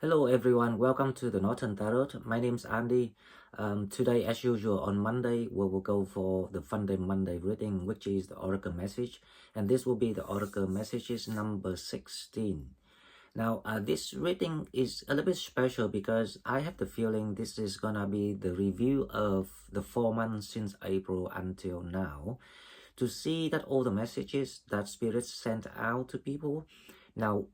Hello everyone, welcome to the Northern Tarot. My name is Andy. Today, as usual, on Monday, we will go for the Funday Monday reading, which is the Oracle message. And this will be the Oracle messages number 16. Now, this reading is a little bit special because I have the feeling this is gonna be the review of the 4 months since April until now, to see that all the messages that spirits sent out to people. Now,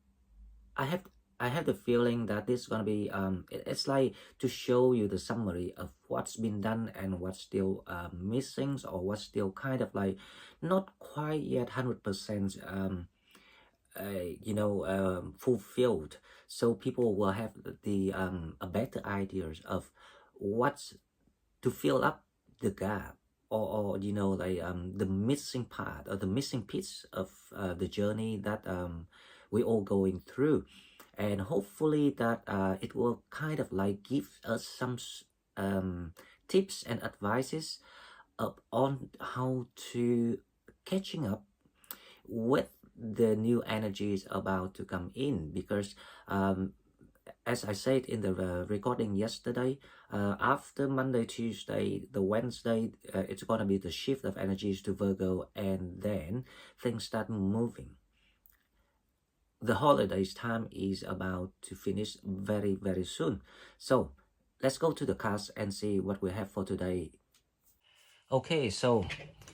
I have I have the feeling that this is gonna be it's like to show you the summary of what's been done and what's still missing, or what's still kind of like not quite yet 100% fulfilled, so people will have the a better ideas of what's to fill up the gap, or the missing part or the missing piece of the journey that we're all going through. And hopefully that it will kind of like give us some tips and advices on how to catching up with the new energies about to come in, because as I said in the recording yesterday, after Monday, Tuesday, the Wednesday, it's gonna be the shift of energies to Virgo, and then things start moving. The holidays time is about to finish very, very soon. So let's go to the cards and see what we have for today. Okay, so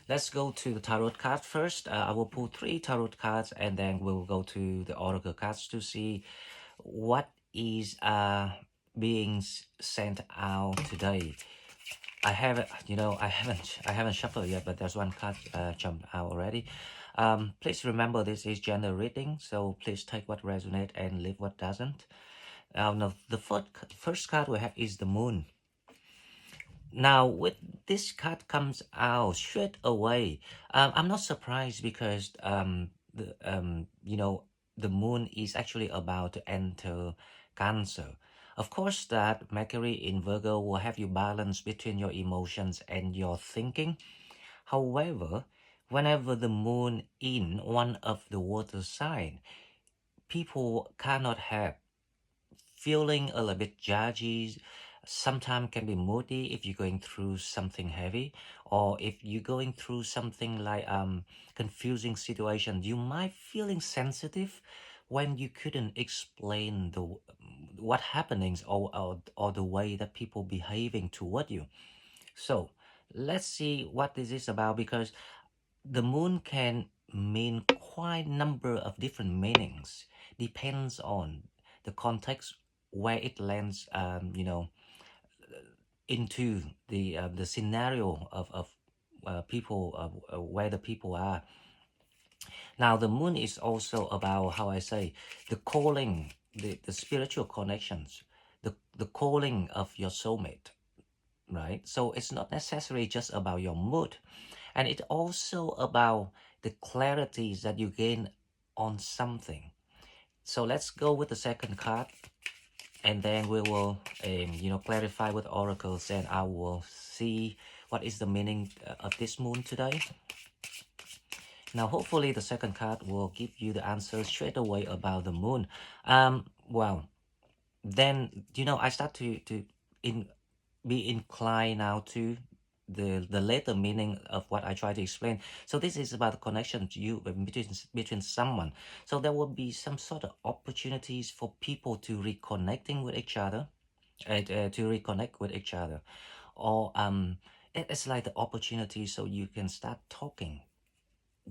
let's go to the tarot card first. I will pull 3 tarot cards, and then we'll go to the oracle cards to see what is being sent out today. I haven't, I haven't shuffled yet, but there's one card jumped out already. Please remember this is general reading, so please take what resonates and leave what doesn't. Now the first card we have is the moon. Now, with this card comes out straight away, I'm not surprised because the moon is actually about to enter Cancer. Of course, that Mercury in Virgo will have you balance between your emotions and your thinking. However, whenever the moon in one of the water sign, people cannot help feeling a little bit judgy. Sometimes can be moody if you're going through something heavy, or if you're going through something like confusing situation. You might feeling sensitive when you couldn't explain the what happenings, or the way that people behaving toward you. So let's see what this is about, because the moon can mean quite number of different meanings, depends on the context where it lands, into the scenario of people, where the people are. Now the moon is also about, how I say, the calling, the spiritual connections, the calling of your soulmate, right? So it's not necessarily just about your mood, and it's also about the clarities that you gain on something. So let's go with the second card, and then we will clarify with oracles, and I will see what is the meaning of this moon today. Now hopefully the second card will give you the answer straight away about the moon. Well, then I start to be inclined now to the later meaning of what I try to explain. So this is about the connection to you between someone. So there will be some sort of opportunities for people to reconnecting with each other, to reconnect with each other, or it's like the opportunity so you can start talking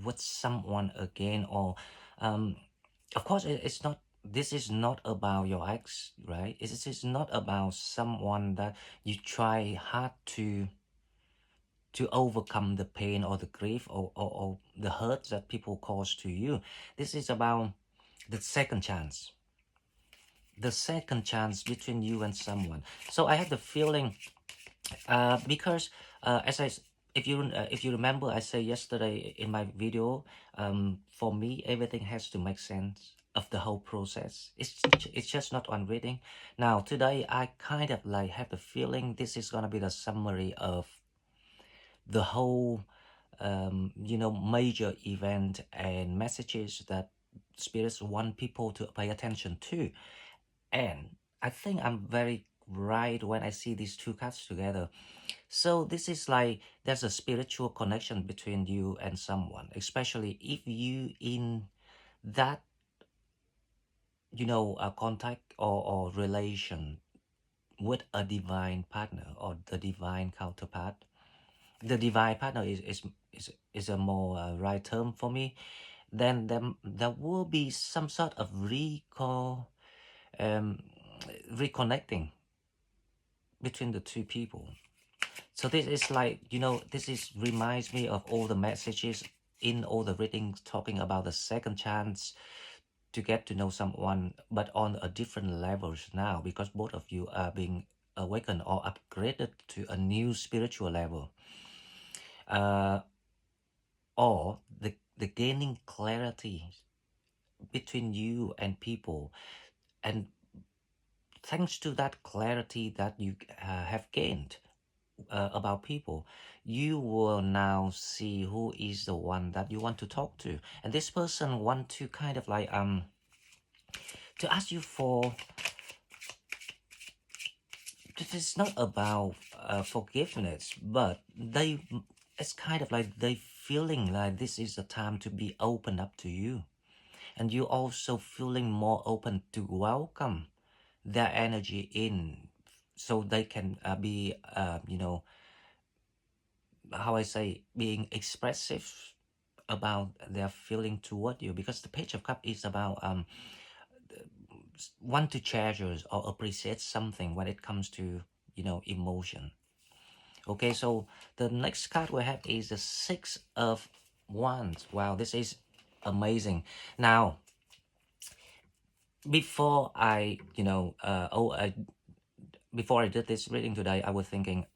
with someone again, or of course it's not, this is not about your ex, right? This is not about someone that you try hard to overcome the pain or the grief, or the hurt that people cause to you. This is about the second chance, between you and someone. So I have the feeling, because as if you remember, I said yesterday in my video, for me everything has to make sense of the whole process. It's just not one reading. Now today I kind of like have the feeling this is gonna be the summary of the whole major event and messages that spirits want people to pay attention to. And I think I'm very right when I see these two cards together. So this is like there's a spiritual connection between you and someone, especially if you in that, a contact or relation with a divine partner or the divine counterpart. The divine partner is a more right term for me. Then there will be some sort of um, reconnecting between the two people. So this is like, this is reminds me of all the messages in all the readings talking about the second chance to get to know someone, but on a different levels now, because both of you are being awakened or upgraded to a new spiritual level, uh, or the gaining clarity between you and people. And thanks to that clarity that you have gained about people, you will now see who is the one that you want to talk to, and this person want to kind of like to ask you for. This is not about forgiveness, but it's kind of like they feeling like this is the time to be open up to you, and you also feeling more open to welcome their energy in, so they can be how I say, being expressive about their feeling toward you, because the Page of Cup is about want to treasure or appreciate something when it comes to emotion. Okay, so the next card we have is the Six of Wands. Wow, this is amazing. Now, before I before I did this reading today, I was thinking,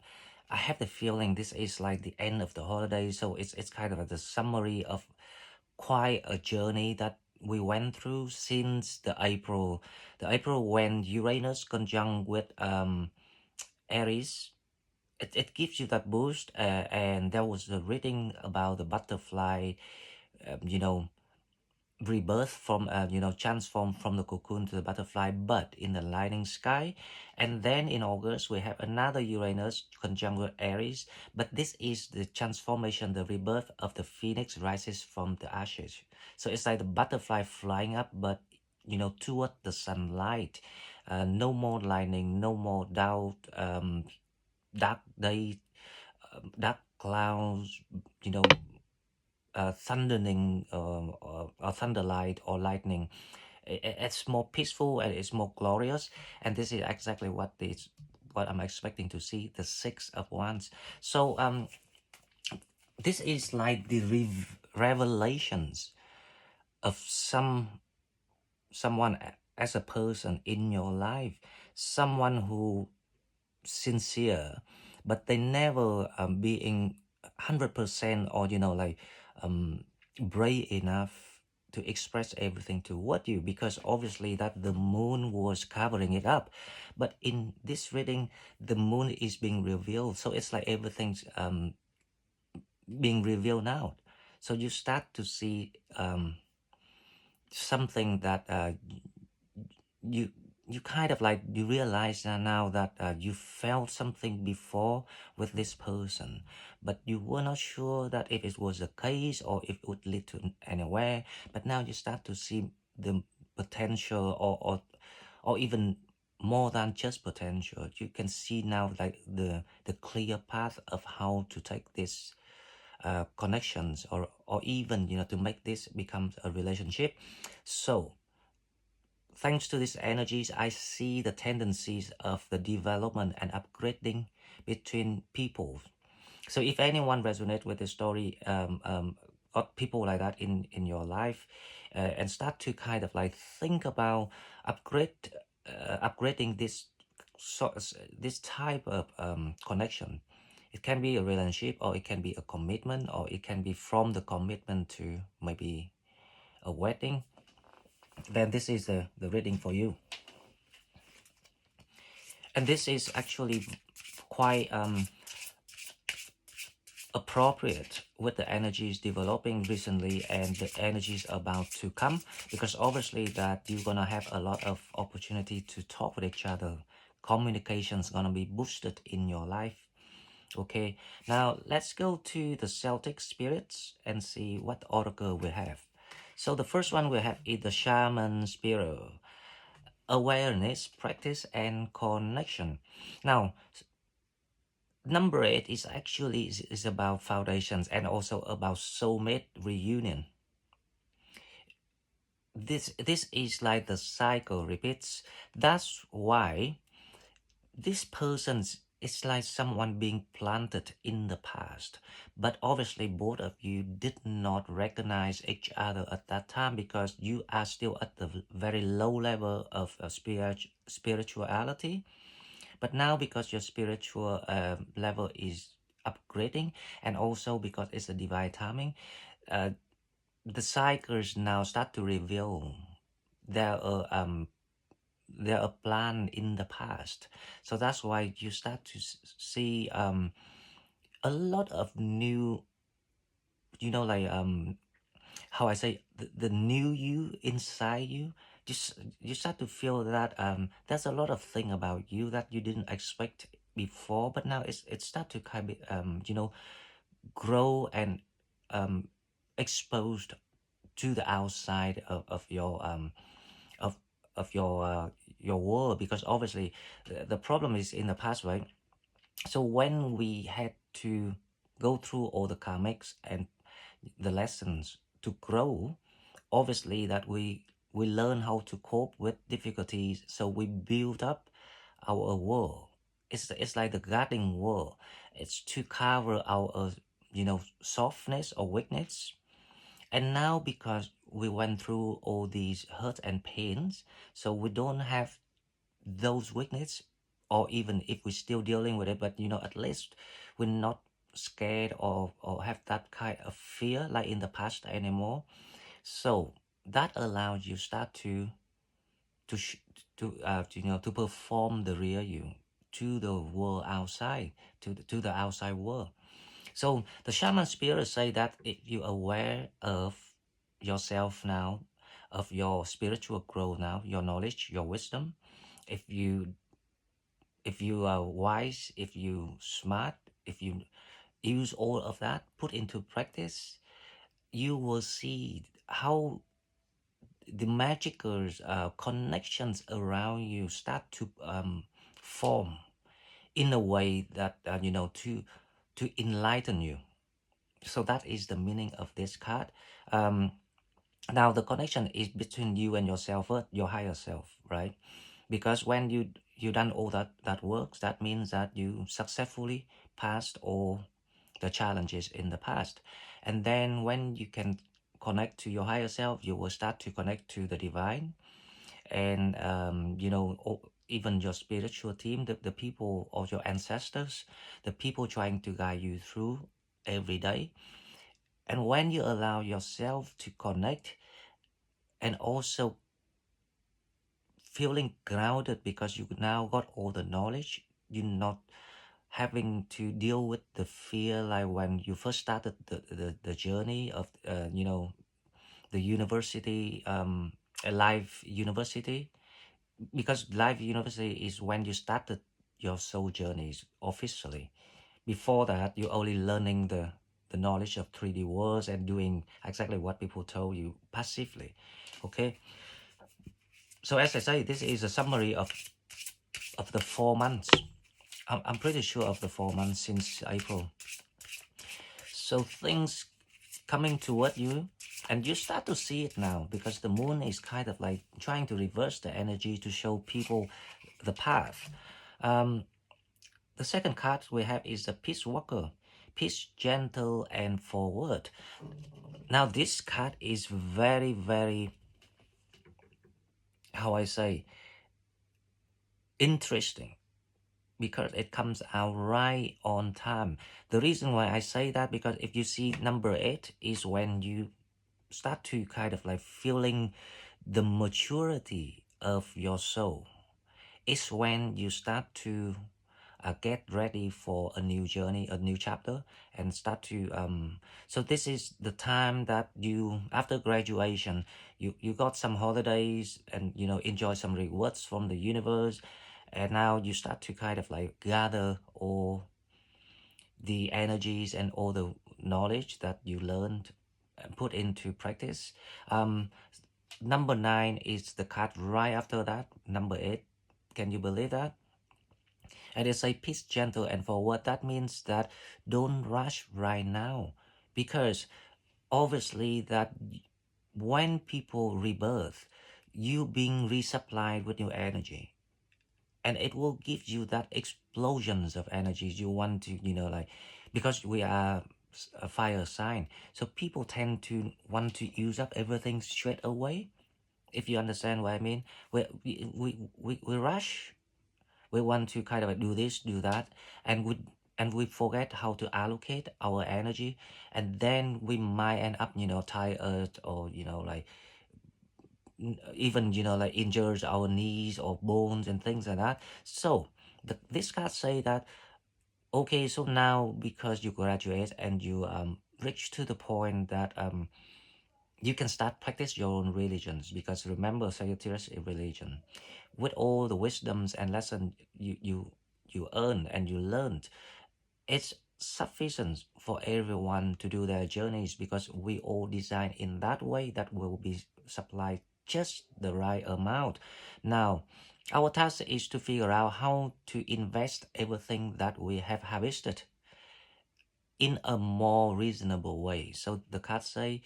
I have the feeling this is like the end of the holiday, so it's kind of like the summary of quite a journey that we went through since the April when Uranus conjunct with Aries. It gives you that boost, and there was a reading about the butterfly, um, you know rebirth from transform from the cocoon to the butterfly, but in the lightning sky. And then in August we have another Uranus conjunct with Aries, but this is the transformation, the rebirth of the phoenix rises from the ashes. So it's like the butterfly flying up, but toward the sunlight. No more lightning, no more doubt, dark day, dark clouds, you know thundering, or thunderlight or lightning. It's more peaceful and it's more glorious, and this is exactly what I'm expecting to see, the Six of Wands. So this is like the revelations of someone as a person in your life, someone who sincere, but they never being 100%, or um, brave enough to express everything toward you, because obviously that the moon was covering it up. But in this reading, the moon is being revealed, so it's like everything's being revealed now. So you start to see something that you you kind of like, you realize now that you felt something before with this person, but you were not sure that if it was the case or if it would lead to anywhere. But now you start to see the potential, or even more than just potential. You can see now like the clear path of how to take this connections, or even to make this become a relationship. So thanks to these energies, I see the tendencies of the development and upgrading between people. So if anyone resonates with the story, got people like that in your life, and start to kind of like think about upgrading this type of connection. It can be a relationship, or it can be a commitment, or it can be from the commitment to maybe a wedding. Then this is the reading for you. And this is actually quite appropriate with the energies developing recently and the energies about to come, because obviously that you're gonna have a lot of opportunity to talk with each other. Communication's gonna be boosted in your life. Okay, now let's go to the Celtic spirits and see what oracle we have. So the first one we have is the shaman spirit, awareness, practice, and connection. Now, number 8 is actually is about foundations and also about soulmate reunion. This is like the cycle repeats. That's why this person's it's like someone being planted in the past, but obviously both of you did not recognize each other at that time because you are still at the very low level of spirituality. But now because your spiritual level is upgrading, and also because it's a divine timing, uh, the cycles now start to reveal their there are plan in the past. So that's why you start to see a lot of new, like how I say, the new you inside you. Just you start to feel that there's a lot of thing about you that you didn't expect before, but now it start to kind of grow and um exposed to the outside of your of of your world, because obviously the problem is in the past, right? So when we had to go through all the karmics and the lessons to grow, obviously that we learn how to cope with difficulties, so we build up our world. It's like the guarding wall. It's to cover our softness or weakness. And now because we went through all these hurt and pains, so we don't have those weakness, or even if we're still dealing with it, but at least we're not scared or have that kind of fear like in the past anymore. So that allows you start to sh- to perform the real you to the world outside, to the outside world. So the shaman spirit say that if you're aware of yourself now, of your spiritual growth now, your knowledge, your wisdom, if you are wise, if you smart, if you use all of that, put into practice, you will see how the magical connections around you start to form in a way that to enlighten you. So that is the meaning of this card. um, Now the connection is between you and yourself, your higher self, right? Because when you done all that works, that means that you successfully passed all the challenges in the past. And then when you can connect to your higher self, you will start to connect to the divine, and even your spiritual team, the people or your ancestors, the people trying to guide you through every day. And when you allow yourself to connect, and also feeling grounded because you now got all the knowledge, you're not having to deal with the fear like when you first started the journey of the university, a life university. Because life university is when you started your soul journeys officially. Before that, you're only learning the knowledge of 3D worlds and doing exactly what people told you passively. Okay, so as I say, this is a summary of the 4 months. I'm pretty sure of the 4 months since April. So things coming toward you, and you start to see it now because the moon is kind of like trying to reverse the energy to show people the path. um, the second card we have is the Peace Walker, peace, gentle and forward. Now this card is very, very, how I say, interesting, because it comes out right on time. The reason why I say that, because if you see number 8 is when you start to kind of like feeling the maturity of your soul. It's when you start to get ready for a new journey, a new chapter, and start to so this is the time that you, after graduation, you got some holidays and enjoy some rewards from the universe, and now you start to kind of like gather all the energies and all the knowledge that you learned and put into practice. Number 9 is the card right after that, number 8. Can you believe that? And it's a peace, gentle, and forward. That means that don't rush right now, because obviously that when people rebirth, you being resupplied with new energy, and it will give you that explosions of energies you want to, like, because we are a fire sign, so people tend to want to use up everything straight away, if you understand what I mean. We rush. We want to kind of do this, do that, and we forget how to allocate our energy, and then we might end up tired, or like even like injures our knees or bones and things like that. So this card say that, okay, so now because you graduate and you reach to the point that you can start practice your own religions, because remember, Sagittarius is religion. With all the wisdoms and lessons you earn and you learned, it's sufficient for everyone to do their journeys, because we all design in that way that will be supplied just the right amount. Now, our task is to figure out how to invest everything that we have harvested in a more reasonable way. So the cards say,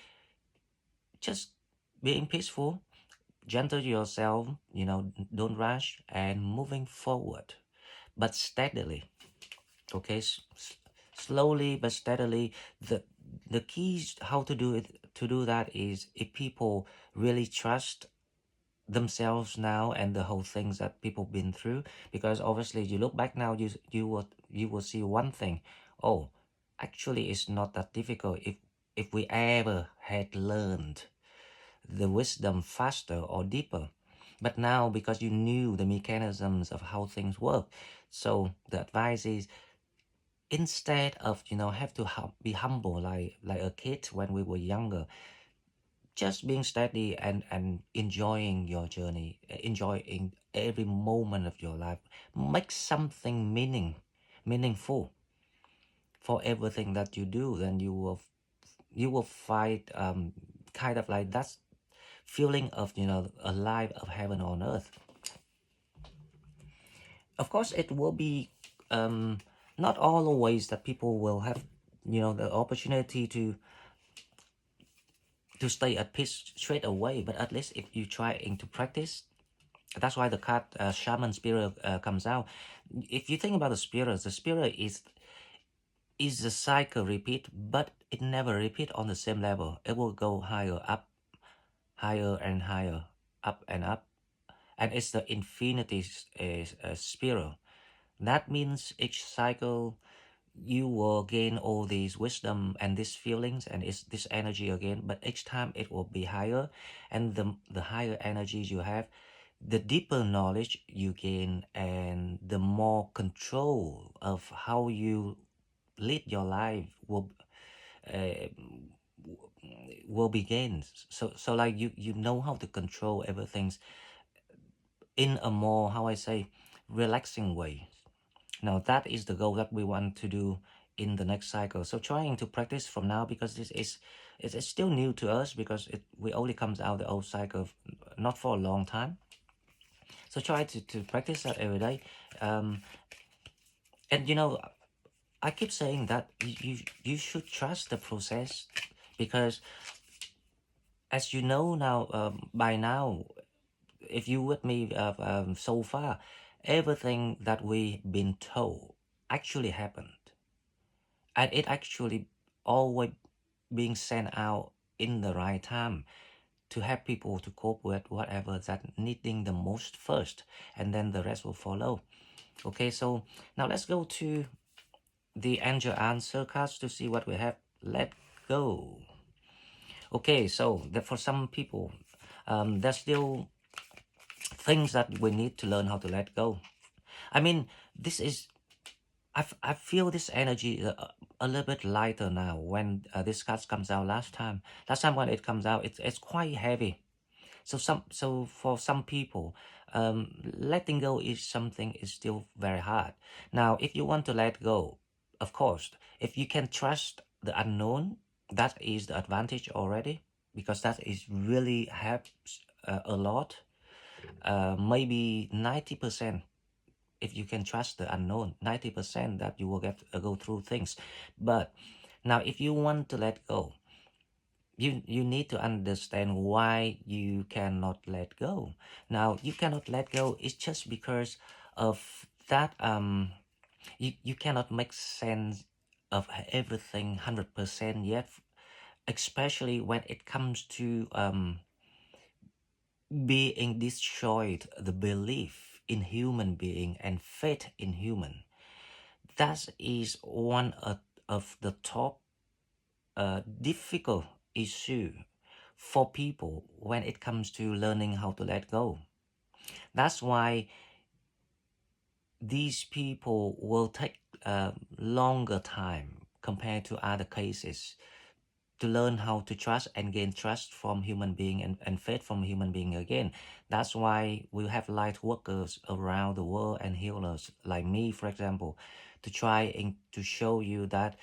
just being peaceful, gentle yourself, don't rush, and moving forward, but steadily. Okay, slowly but steadily. The keys how to do it, to do that, is if people really trust themselves now and the whole things that people been through, because obviously you look back now, you will see one thing. Oh, actually it's not that difficult if we ever had learned the wisdom faster or deeper. But now, because you knew the mechanisms of how things work, so the advice is, instead of have to be humble like a kid when we were younger, just being steady and enjoying your journey, enjoying every moment of your life. Make something meaningful for everything that you do, then you will find kind of like that feeling of a life of heaven on earth. Of course, it will be not always that people will have the opportunity to stay at peace straight away, but at least if you try into practice. That's why the card shaman spirit comes out. If you think about the spirit is the cycle repeat, but it never repeat on the same level. It will go higher, up, higher and higher, up and up, and it's the infinity spiral. That means each cycle you will gain all these wisdom and these feelings and it's this energy again, but each time it will be higher, and the higher energies you have, the deeper knowledge you gain, and the more control of how you lead your life uh, will be gained. So like you know how to control everything in a more, how I say, relaxing way. Now that is the goal that we want to do in the next cycle. So trying to practice from now, because this is it's still new to us, because we only comes out the old cycle not for a long time. So try to practice that every day. And I keep saying that you should trust the process, because as you know now, by now, if you with me so far, everything that we've been told actually happened, and it actually always being sent out in the right time to help people to cope with whatever that needing the most first, and then the rest will follow. Okay, so now let's go to the angel answer cards to see what we have. Let go. Okay, so that for some people, there's still things that we need to learn how to let go. I mean, this is I feel this energy a little bit lighter now when this card comes out last time when it comes out it's quite heavy. So for some people, letting go is something is still very hard. Now if you want to let go, of course, if you can trust the unknown, that is the advantage already, because that is really helps a lot. Maybe 90%. If you can trust the unknown, 90% that you will get go through things. But now if you want to let go, you need to understand why you cannot let go. Now you cannot let go is just because of that you cannot make sense of everything 100% yet, especially when it comes to being destroyed the belief in human being and faith in human. That is one of the top difficult issue for people when it comes to learning how to let go. That's why these people will take longer time compared to other cases to learn how to trust and gain trust from human being and faith from human being again. That's why we have light workers around the world and healers like me, for example, to try and to show you that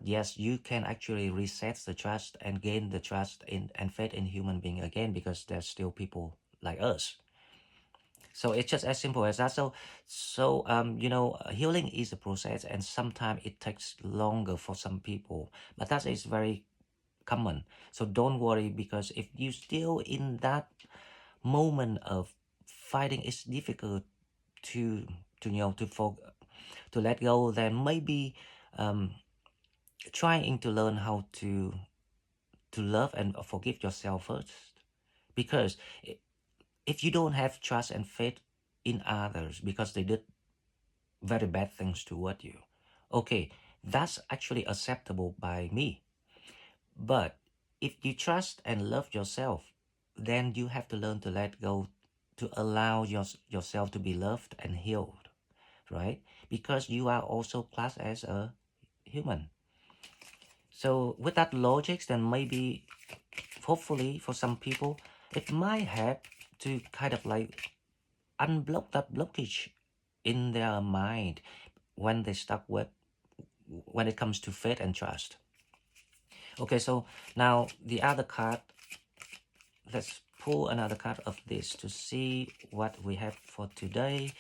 yes, you can actually reset the trust and gain the trust in and faith in human being again, because there's still people like us. So it's just as simple as that. Healing is a process, and sometimes it takes longer for some people, but that is very common. So don't worry, because if you still in that moment of fighting, it's difficult to to let go. Then maybe um, trying to learn how to love and forgive yourself first, because if you don't have trust and faith in others because they did very bad things toward you, okay, that's actually acceptable by me. But if you trust and love yourself, then you have to learn to let go, to allow yourself to be loved and healed, right? Because you are also classed as a human. So with that logic, then maybe, hopefully for some people, it might help to kind of like unblock that blockage in their mind when they stuck with when it comes to faith and trust. Okay, so now the other card, let's pull another card of this to see what we have for today.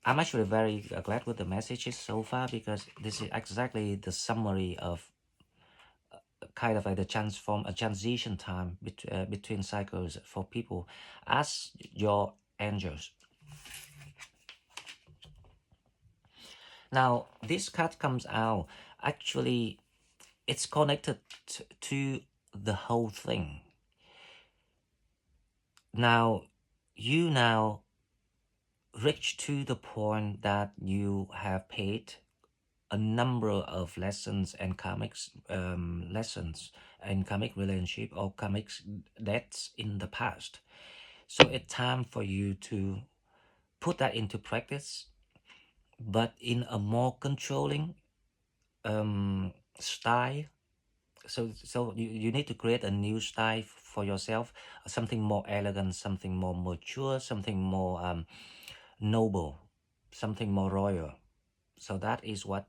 I'm actually very glad with the messages so far, because this is exactly the summary of kind of like the transform a transition time between cycles for people as your angels. Now this card comes out, actually it's connected to the whole thing. Now you now reach to the point that you have paid a number of lessons and karmic lessons and karmic relationship or karmic debts in the past. So it's time for you to put that into practice, but in a more controlling style. So you need to create a new style for yourself, something more elegant, something more mature, something more noble, something more royal. So that is what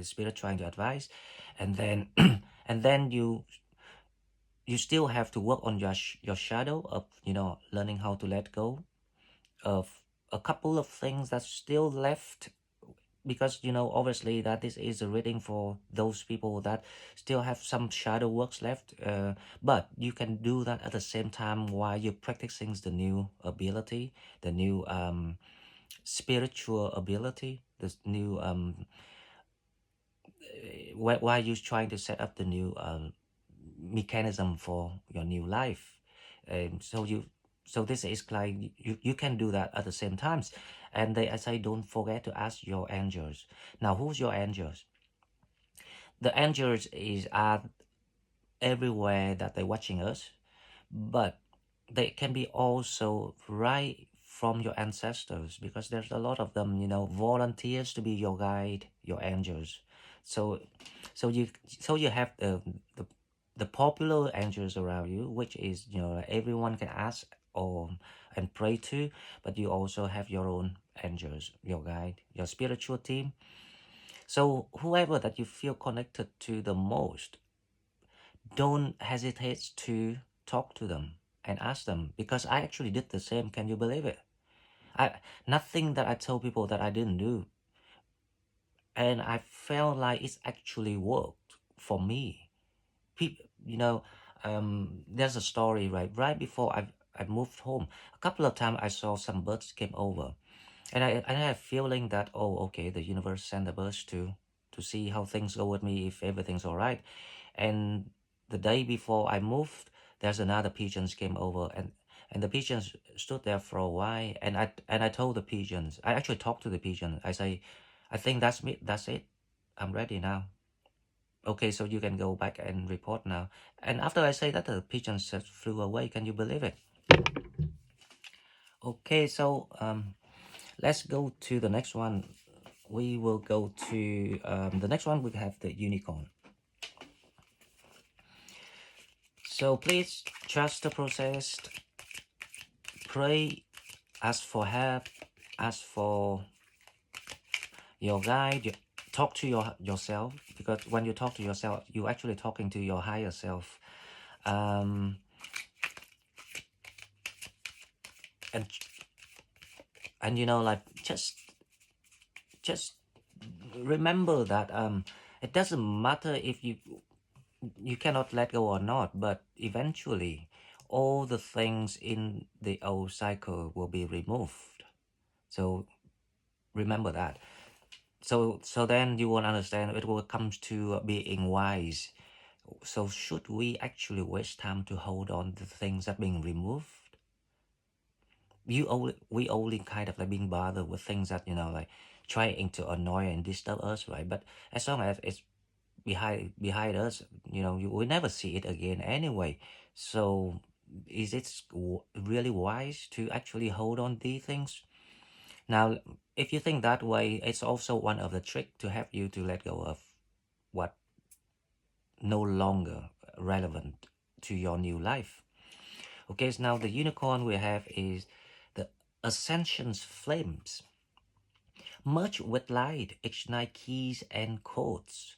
spirit trying to advise. And then and then you still have to work on your shadow of learning how to let go of a couple of things that's still left, because obviously that this is a reading for those people that still have some shadow works left, but you can do that at the same time while you're practicing the new ability, the new spiritual ability, this new while you're trying to set up the new mechanism for your new life. So this is like you can do that at the same times. And I say, don't forget to ask your angels. Now who's your angels? The angels are everywhere that they're watching us, but they can be also right from your ancestors, because there's a lot of them, you know, volunteers to be your guide, your angels. So so you so you have the the popular angels around you, which is, you know, everyone can ask or and pray to, but you also have your own angels, your guide, your spiritual team. So whoever that you feel connected to the most, don't hesitate to talk to them and ask them, because I actually did the same. Can you believe it? I Nothing that I told people that I didn't do, and I felt like it's actually worked for me. People, you know, there's a story, right before I moved home. A couple of times I saw some birds came over, and I had a feeling that, oh, okay, the universe sent the birds to see how things go with me, if everything's all right. And the day before I moved, there's another pigeons came over, and the pigeons stood there for a while, and I told the pigeons, I actually talked to the pigeon. I say, I think that's me, that's it. I'm ready now. Okay, so you can go back and report now. And after I say that, the pigeons just flew away. Can you believe it? Okay, so let's go to the next one. We will go to the next one. We have the unicorn. So please trust the process. Pray, ask for help, ask for your guide. Talk to yourself, because when you talk to yourself, you're actually talking to your higher self. Um, and you know, like, just remember that it doesn't matter if you cannot let go or not, but eventually all the things in the old cycle will be removed. So remember that. So then you will understand, it will come to being wise. So should we actually waste time to hold on to things that being removed? We only kind of like being bothered with things that, you know, like trying to annoy and disturb us, right? But as long as it's behind us, you know, you will never see it again anyway. So is it really wise to actually hold on these things? Now, if you think that way, it's also one of the trick to help you to let go of what no longer relevant to your new life. Okay, so now the unicorn we have is the ascension's flames. Merge with light, ignite keys and codes.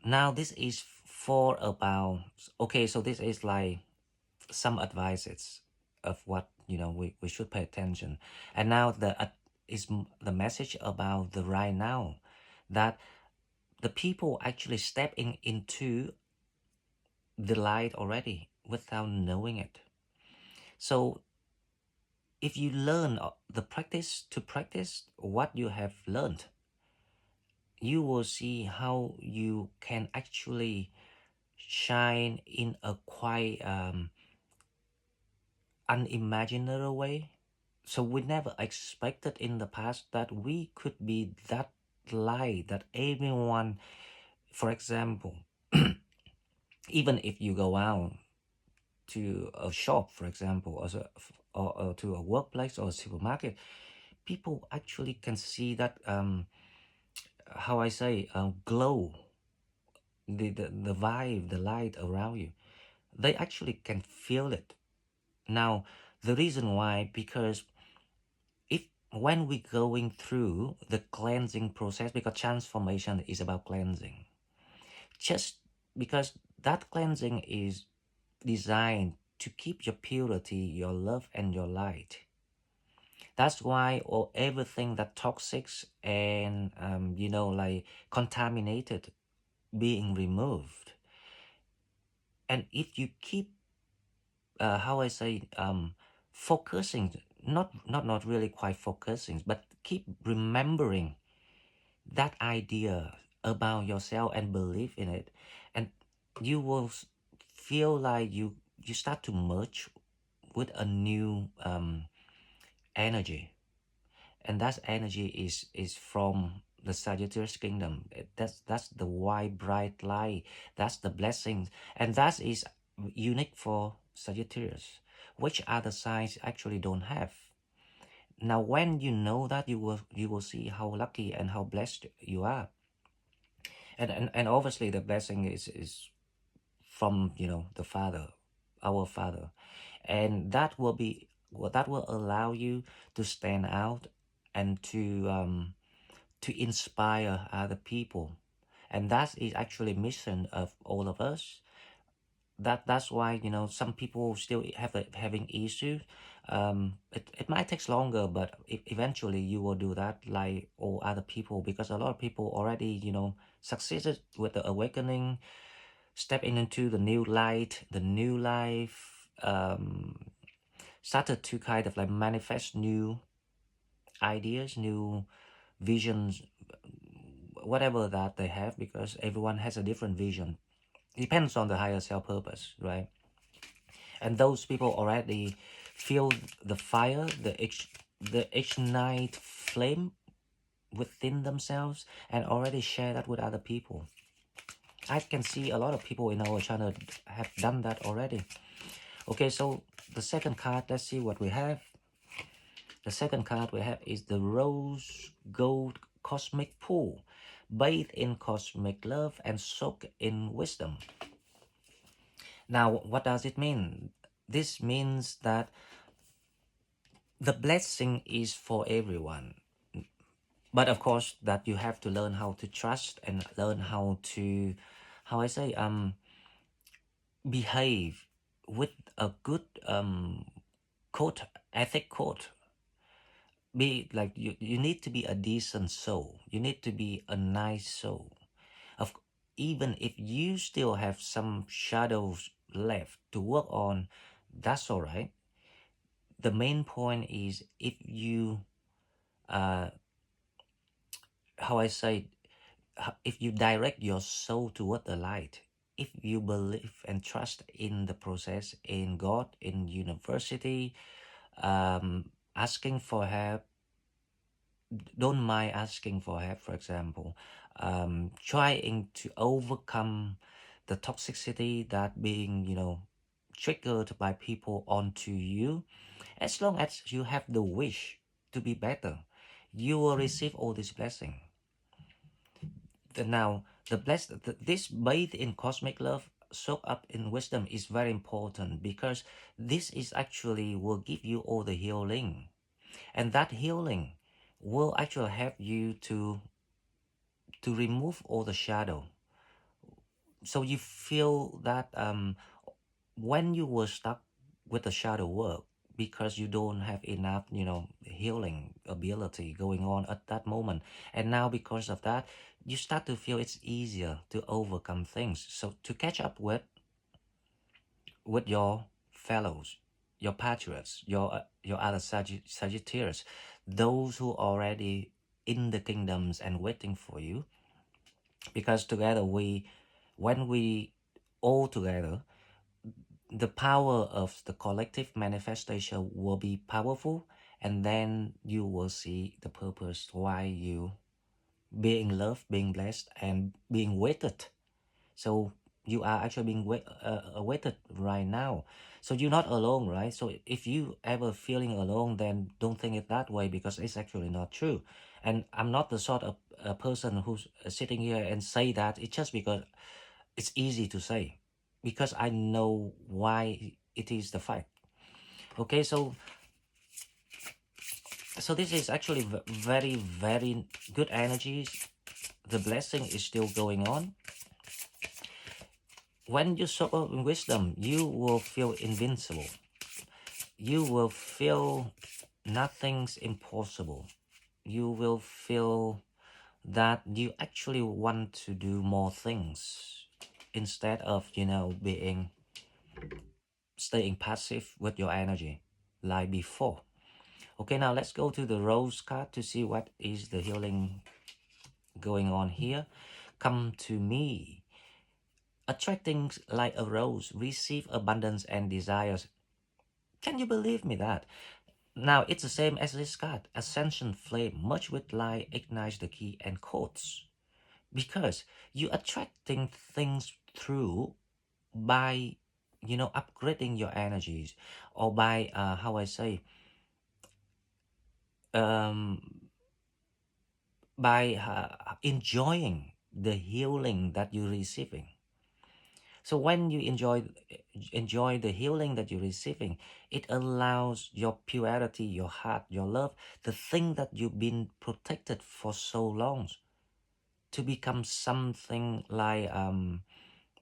Now this is for about, okay, so this is like some advices of what, you know, we should pay attention. And now the message about the right now, that the people actually stepping into the light already without knowing it. So if you learn the practice to practice what you have learned, you will see how you can actually shine in a quite unimaginable way. So we never expected in the past that we could be that light that everyone, for example, even if you go out to a shop, for example, or to a workplace or a supermarket, people actually can see that how I say, glow, the vibe, the light around you. They actually can feel it. Now, the reason why, because if when we're going through the cleansing process, because transformation is about cleansing, just because that cleansing is designed to keep your purity, your love, and your light. That's why all everything that toxic and you know, like contaminated being removed. And if you keep how I say, focusing, not really quite focusing, but keep remembering that idea about yourself and believe in it, and you will feel like you start to merge with a new energy, and that energy is from the Sagittarius kingdom. That's the white bright light. That's the blessings, and that is unique for Sagittarius, which other signs actually don't have. Now, when you know that, you will see how lucky and how blessed you are. And obviously the blessing is from, the Father, our Father, and that will allow you to stand out and to inspire other people. And that is actually mission of all of us. That's why, some people still having issues. It might take longer, but eventually you will do that like all other people, because a lot of people already, succeeded with the awakening, stepping into the new light, the new life, started to kind of like manifest new ideas, new visions, whatever that they have, because everyone has a different vision. Depends on the higher self purpose, right? And those people already feel the fire, the ignite flame within themselves, and already share that with other people. I can see a lot of people in our channel have done that already. Okay, so the second card, let's see what we have. The second card we have is the Rose Gold Cosmic Pool. Bathe in cosmic love and soak in wisdom. Now, what does it mean? This means that the blessing is for everyone. But of course, that you have to learn how to trust and learn how to, how I say, behave with a good code, ethic code. Be like, you need to be a decent soul. You need to be a nice soul. Of Even if you still have some shadows left to work on, that's all right. The main point is, if you how I say, if you direct your soul toward the light, if you believe and trust in the process, in God, in university, asking for help, don't mind asking for help, for example, trying to overcome the toxicity that being, triggered by people onto you. As long as you have the wish to be better, you will receive all this blessing. Now, this bathe in cosmic love, soak up in wisdom is very important, because this is actually will give you all the healing, and that healing will actually help you to remove all the shadow. So you feel that when you were stuck with the shadow work, because you don't have enough, healing ability going on at that moment, and now because of that, you start to feel it's easier to overcome things. So to catch up with your fellows, your patriots, your other Sagittarius, those who are already in the kingdoms and waiting for you, because together when we all together, the power of the collective manifestation will be powerful, and then you will see the purpose why you being loved, being blessed, and being weighted. So you are actually being weighted right now. So you're not alone, right? So if you ever feeling alone, then don't think it that way, because it's actually not true. And I'm not the sort of person who's sitting here and say that. It's just because it's easy to say, because I know why it is the fact. Okay, so this is actually very, very good energies. The blessing is still going on. When you soak up in wisdom, you will feel invincible. You will feel nothing's impossible. You will feel that you actually want to do more things, instead of, being staying passive with your energy like before. Okay, now let's go to the rose card to see what is the healing going on here. Come to me. Attracting like a rose, receive abundance and desires. Can you believe me that? Now it's the same as this card. Ascension flame, much with light, ignites the key and codes. Because you attracting things through by, upgrading your energies, or by, how I say, um, by enjoying the healing that you're receiving. So when you enjoy the healing that you're receiving, it allows your purity, your heart, your love, the thing that you've been protected for so long, to become something like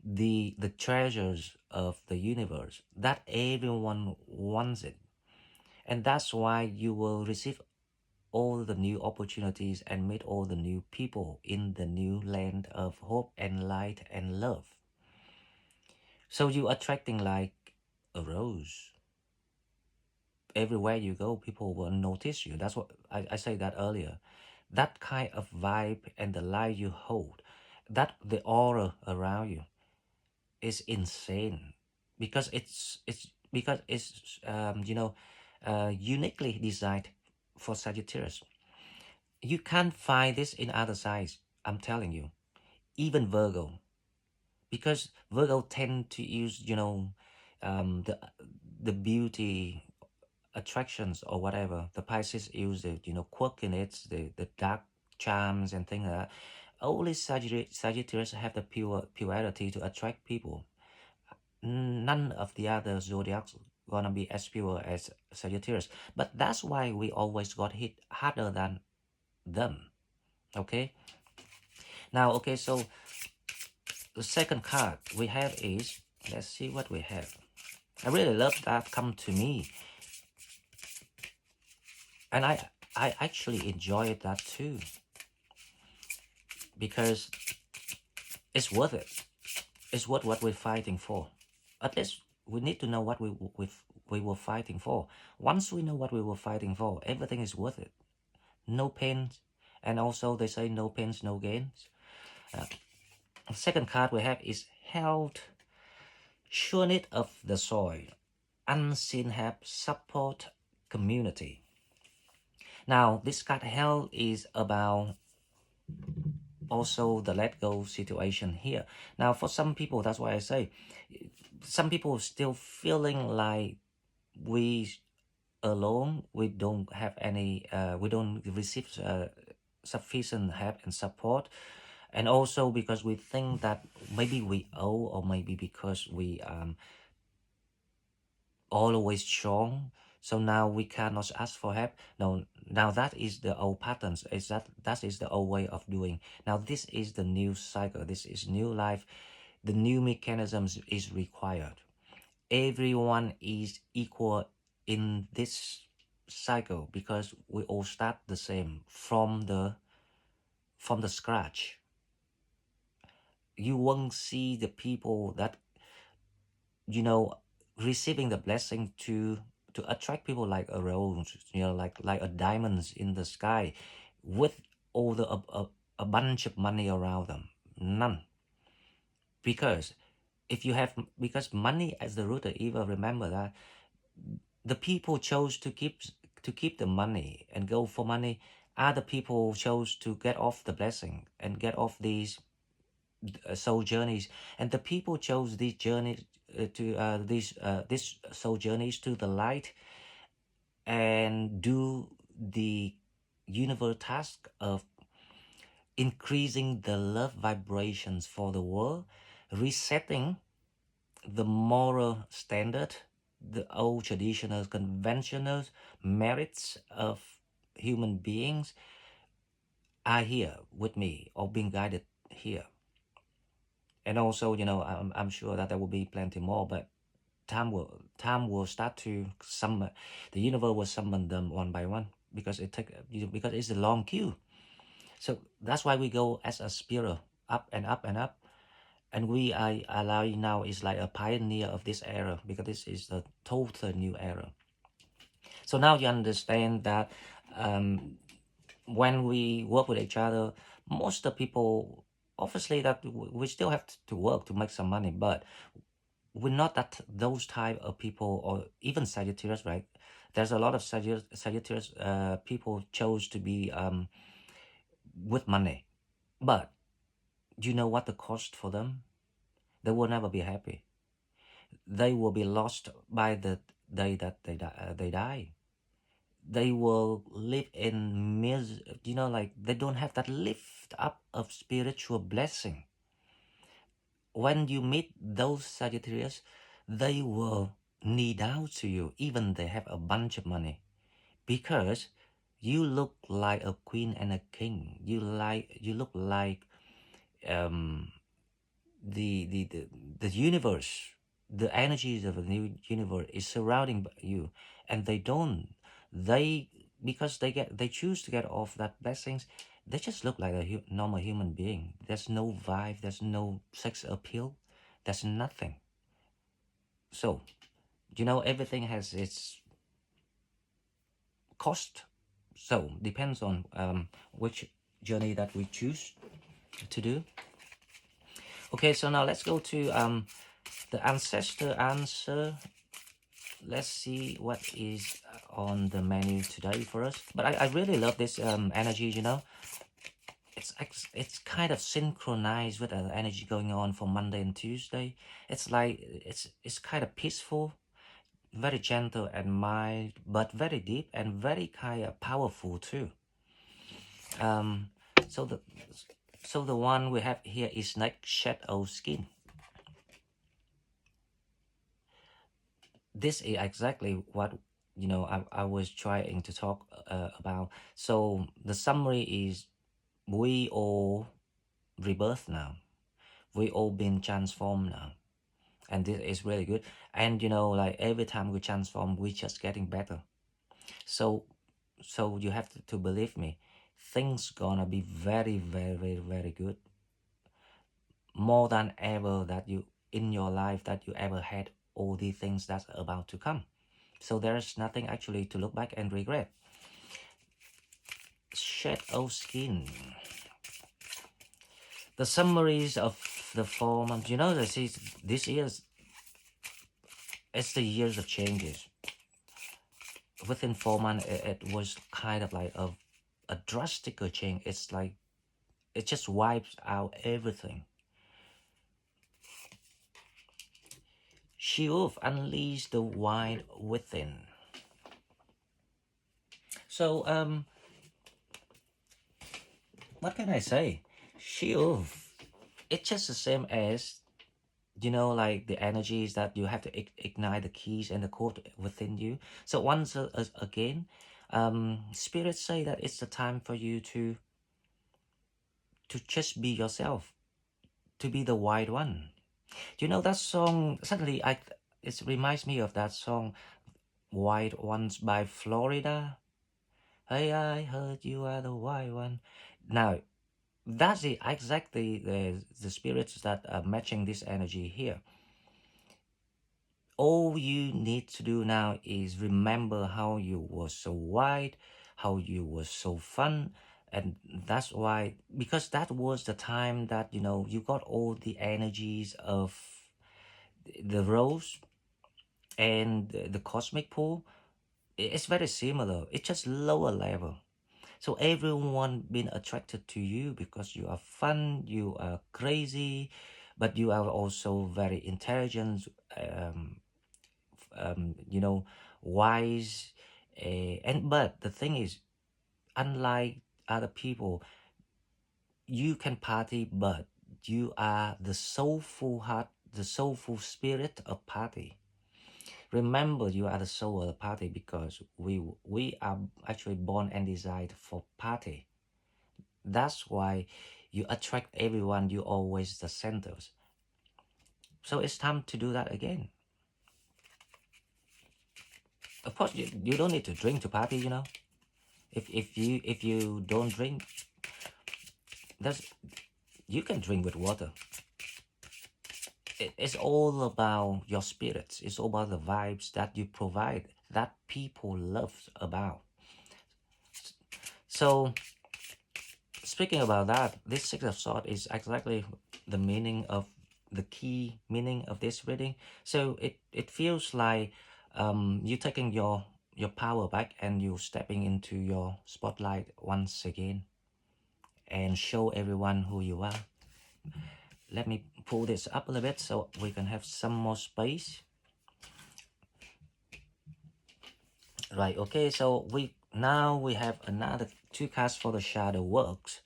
the treasures of the universe that everyone wants it. And that's why you will receive all the new opportunities and meet all the new people in the new land of hope and light and love. So you attracting like a rose. Everywhere you go, people will notice you. That's what I said that earlier. That kind of vibe and the light you hold, that the aura around you is insane, because it's uniquely designed for Sagittarius. You can't find this in other signs. I'm telling you, even Virgo, because Virgo tend to use the beauty attractions or whatever. The Pisces use the quirkiness, the dark charms and things like that. Only Sagittarius have the purity to attract people. None of the other zodiacs gonna be as pure as Sagittarius. But that's why we always got hit harder than them. Okay. Now, okay, so the second card we have is, let's see what we have. I really love that come to me, and I actually enjoyed that too, because it's worth it. It's worth what we're fighting for. At least we need to know what we were fighting for. Once we know what we were fighting for, everything is worth it. No pains, and also they say no pains, no gains. The second card we have is Health, Sureness of the Soil, Unseen Help, Support, Community. Now, this card Health is about also the let go situation here. Now, for some people, that's why I say, some people still feeling like we alone, we don't have any, we don't receive sufficient help and support. And also because we think that maybe we owe, or maybe because we always strong, so now we cannot ask for help. No, now that is the old patterns, is that is the old way of doing. Now this is the new cycle, this is new life, the new mechanisms is required. Everyone is equal in this cycle, because we all start the same from the scratch. You won't see the people that receiving the blessing to attract people like a rose, like a diamonds in the sky, with all the a bunch of money around them. None. Because because money as the root of evil, remember that the people chose to keep the money and go for money. Other people chose to get off the blessing and get off these soul journeys, and the people chose these journeys to these soul journeys to the light, and do the universal task of increasing the love vibrations for the world, resetting the moral standard, the old traditional conventional merits of human beings are here with me, or being guided here. And also, I'm sure that there will be plenty more, but time will start to summon. The universe will summon them one by one, because because it's a long queue. So that's why we go as a spiral, up and up and up. And we are allowing now is like a pioneer of this era, because this is the total new era. So now you understand that when we work with each other, most of the people, obviously that we still have to work to make some money, but we're not that those type of people, or even Sagittarius, right? There's a lot of Sagittarius people chose to be with money, but do you know what the cost for them? They will never be happy. They will be lost by the day that they die. they will live in like they don't have that lift up of spiritual blessing. When you meet those Sagittarius, they will need out to you, even they have a bunch of money, because you look like a queen and a king. You look like um, the universe, the energies of the new universe is surrounding you, and they don't. They because they choose to get off that blessings. They just look like a normal human being. There's no vibe. There's no sex appeal. There's nothing. So everything has its cost. So depends on which journey that we choose to do. Okay, so now let's go to the ancestor answer. Let's see what is on the menu today for us. But I really love this energy. It's kind of synchronized with the energy going on for Monday and Tuesday. It's like it's kind of peaceful, very gentle and mild, but very deep and very kind of powerful too. Um, so the one we have here is like shadow skin. This is exactly what I was trying to talk about. So the summary is we all rebirth now. We all been transformed now, and this is really good. And like every time we transform, we just getting better. So you have to believe me, things gonna be very, very, very, very good, more than ever that you in your life that you ever had all the things that's about to come. So there's nothing actually to look back and regret. Shadow skin. The summaries of the 4 months. This year's it's the years of changes. Within 4 months, it was kind of like a drastic change. It's like it just wipes out everything. She-Wolf unleash the wild within. So what can I say? She-Wolf, it's just the same as like the energies that you have to ignite the keys and the code within you. So once again, spirits say that it's the time for you to just be yourself, to be the wild one. That song? Suddenly, it reminds me of that song, "Wild Ones" by Florida. Hey, I heard you are the wild one. Now, that's exactly the spirits that are matching this energy here. All you need to do now is remember how you were so wide, how you were so fun. And that's why, because that was the time that you got all the energies of the rose and the cosmic pool. It's very similar, it's just lower level. So everyone been attracted to you because you are fun, you are crazy, but you are also very intelligent, wise. But the thing is, unlike other people, you can party, but you are the soulful heart, the soulful spirit of party. Remember, you are the soul of the party because we are actually born and designed for party. That's why you attract everyone. You always the centers. So it's time to do that again. Of course, you don't need to drink to party. If you don't drink, that's you can drink with water. It's all about your spirits. It's all about the vibes that you provide that people love about. So speaking about that, this Six of Swords is exactly the meaning of the key meaning of this reading. So it feels like you taking your power back and you stepping into your spotlight once again and show everyone who you are. Let me pull this up a little bit so we can have some more space. Right, okay, so we have another two cards for the shadow works.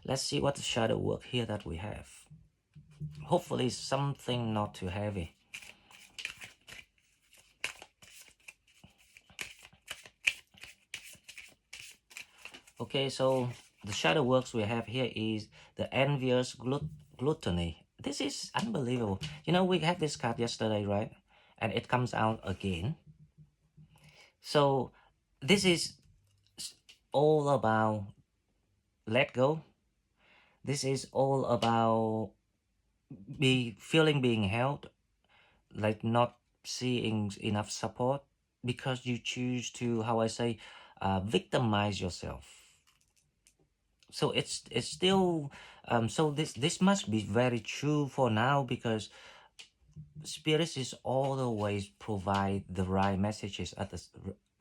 Let's see what the shadow work here that we have. Hopefully something not too heavy. Okay, so the shadow works we have here is the envious gluttony. This is unbelievable. You know, we had this card yesterday, right? And it comes out again. So this is all about let go. This is all about feeling being held, like not seeing enough support because you choose to, how I say, victimize yourself. So it's still so this must be very true for now, because spirits is always provide the right messages at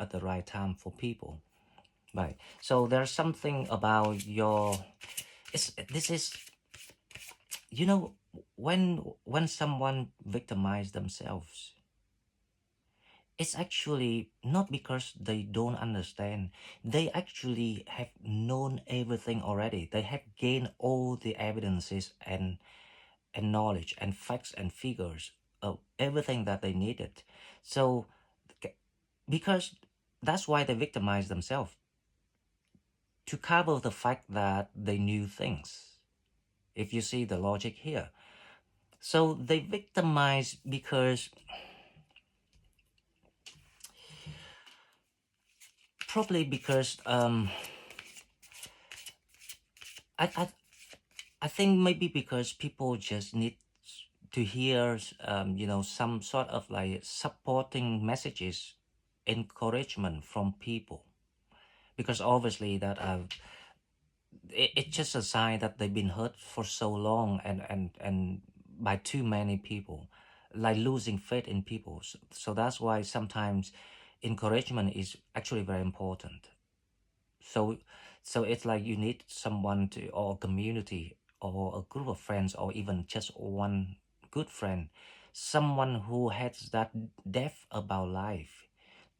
the right time for people, right? So there's something about your, this is, you know, when someone victimize themselves, it's actually not because they don't understand. They actually have known everything already. They have gained all the evidences and knowledge and facts and figures of everything that they needed. So because that's why they victimize themselves, to cover the fact that they knew things. If you see the logic here. So they victimize because probably because I, I I think maybe because people just need to hear you know, some sort of like supporting messages, encouragement from people, because obviously that it's just a sign that they've been hurt for so long, and by too many people, like losing faith in people. So that's why sometimes encouragement is actually very important. So so it's like you need someone to, or a community or a group of friends, or even just one good friend, someone who has that depth about life,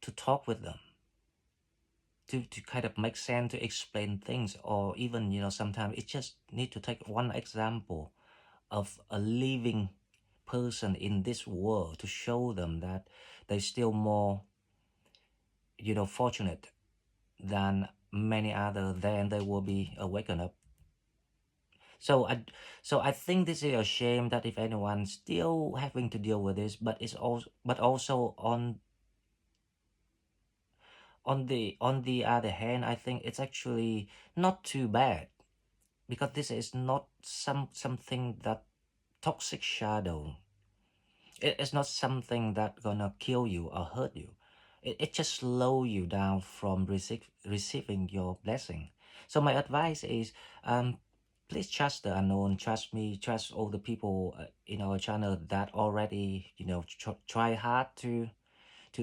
to talk with them, to kind of make sense, to explain things, or even, you know, sometimes it just need to take one example of a living person in this world to show them that they're still more, you know, fortunate than many other, then they will be awakened up. So I think this is a shame that if anyone still having to deal with this, but it's also, but also on the other hand, I think it's actually not too bad, because this is not something that toxic shadow. It's not something that gonna kill you or hurt you. It just slow you down from receiving your blessing. So my advice is, please trust the unknown, trust me, trust all the people in our channel that already, you know, try hard to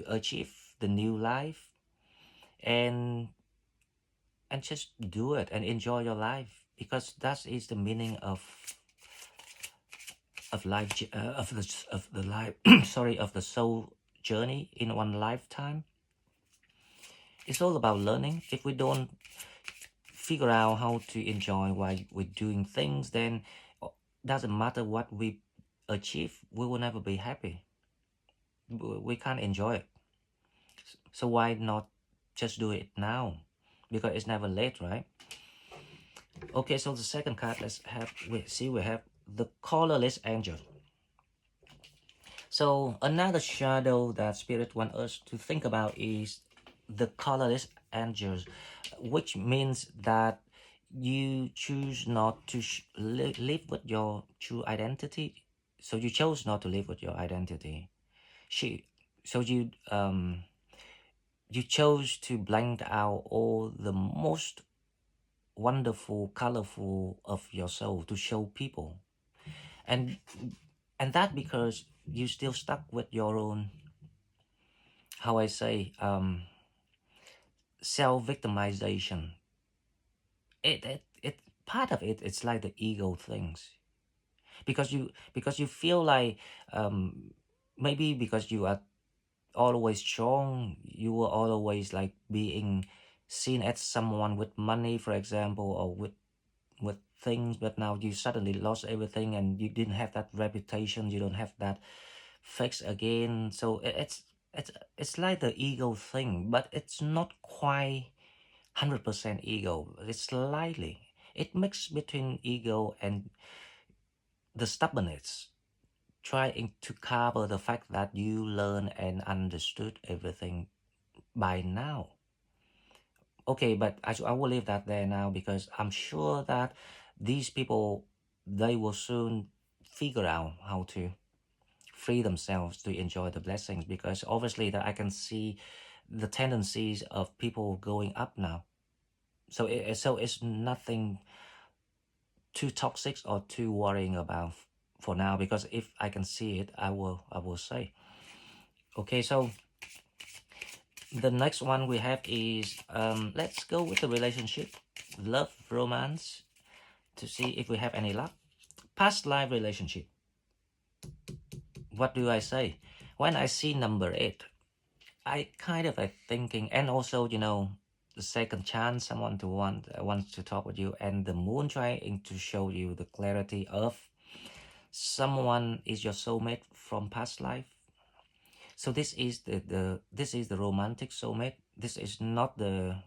achieve the new life, and just do it and enjoy your life, because that is the meaning of life, of the life sorry, of the soul journey in one lifetime. It's all about learning. If we don't figure out how to enjoy while we're doing things, then doesn't matter what we achieve, we will never be happy. We can't enjoy it. So why not just do it now, because it's never late, right? Okay, so the second card, let's have, we have the colorless angel. So another shadow that spirit want us to think about is the colorless angels, which means that you choose not to live with your true identity. So you chose not to live with your identity. She, so you chose to blank out all the most wonderful, colorful of your soul to show people, and that because you still stuck with your own, how I say, self-victimization. It part of it, it's like the ego things, because you feel like, maybe because you are always strong, you were always like being seen as someone with money, for example, or with things, but now you suddenly lost everything and you didn't have that reputation, you don't have that fix again. So it's like the ego thing, but it's not quite 100% ego. It's slightly, it mixes between ego and the stubbornness, trying to cover the fact that you learn and understood everything by now. Okay, but I will leave that there now, because I'm sure that these people, they will soon figure out how to free themselves to enjoy the blessings, because obviously that I can see the tendencies of people going up now. So it's nothing too toxic or too worrying about for now, because if I can see it, I will say. Okay, so the next one we have is let's go with the relationship, love, romance, to see if we have any luck. Past life relationship. What do I say? When I see number 8, I kind of like thinking, and also, the second chance, someone to wants to talk with you, and the moon trying to show you the clarity of someone is your soulmate from past life. So this is the romantic soulmate. This is not the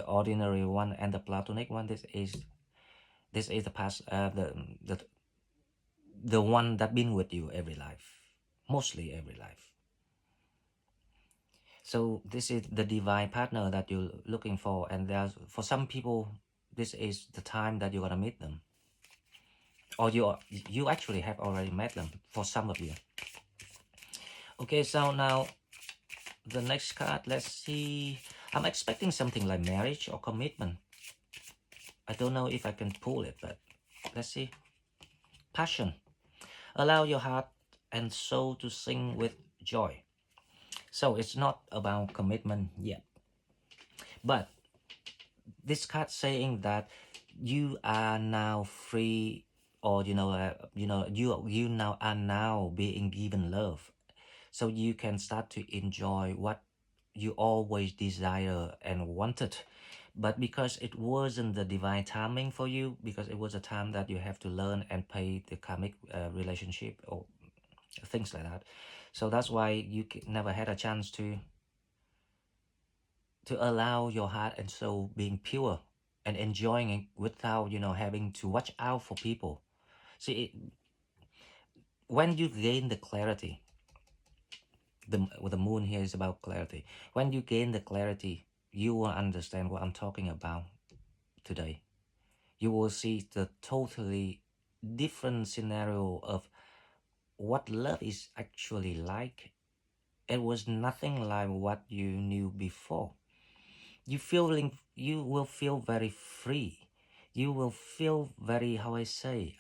ordinary one and the platonic one. This is the past, the one that been with you every life, mostly every life. So this is the divine partner that you're looking for, and there's, for some people, this is the time that you're gonna meet them, or you actually have already met them for some of you. Okay, so now the next card, let's see. I'm expecting something like marriage or commitment. I don't know if I can pull it, but let's see. Passion. Allow your heart and soul to sing with joy. So it's not about commitment yet, but this card saying that you are now free, or you now are now being given love, so you can start to enjoy what you always desire and wanted. But because it wasn't the divine timing for you, because it was a time that you have to learn and pay the karmic relationship or things like that, so that's why you never had a chance to allow your heart and soul being pure and enjoying it without having to watch out for people. See, when you gain the clarity, the moon here is about clarity. When you gain the clarity, you will understand what I'm talking about today. You will see the totally different scenario of what love is actually like. It was nothing like what you knew before. You will feel very free. You will feel very, how I say,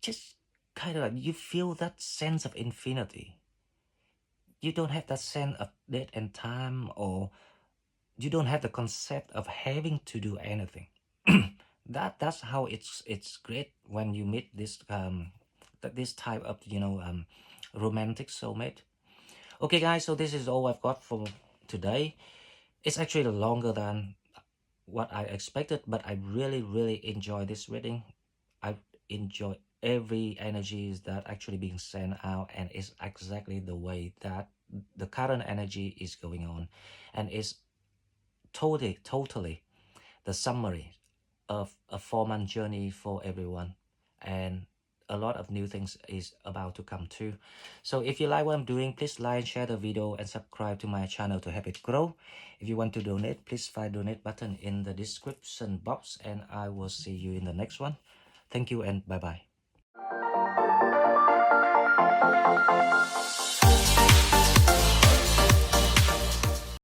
just kind of like you feel that sense of infinity. You don't have that sense of date and time, or you don't have the concept of having to do anything. That's how it's great when you meet this type of romantic soulmate. Okay, guys, so this is all I've got for today. It's actually longer than what I expected, but I really enjoy this reading. I enjoy every energies that actually being sent out, and it's exactly the way that the current energy is going on, and it's totally the summary of a 4-month journey for everyone, and a lot of new things is about to come too. So if you like what I'm doing, please like, share the video, and subscribe to my channel to help it grow. If you want to donate, please find donate button in the description box, and I will see you in the next one. Thank you and bye bye.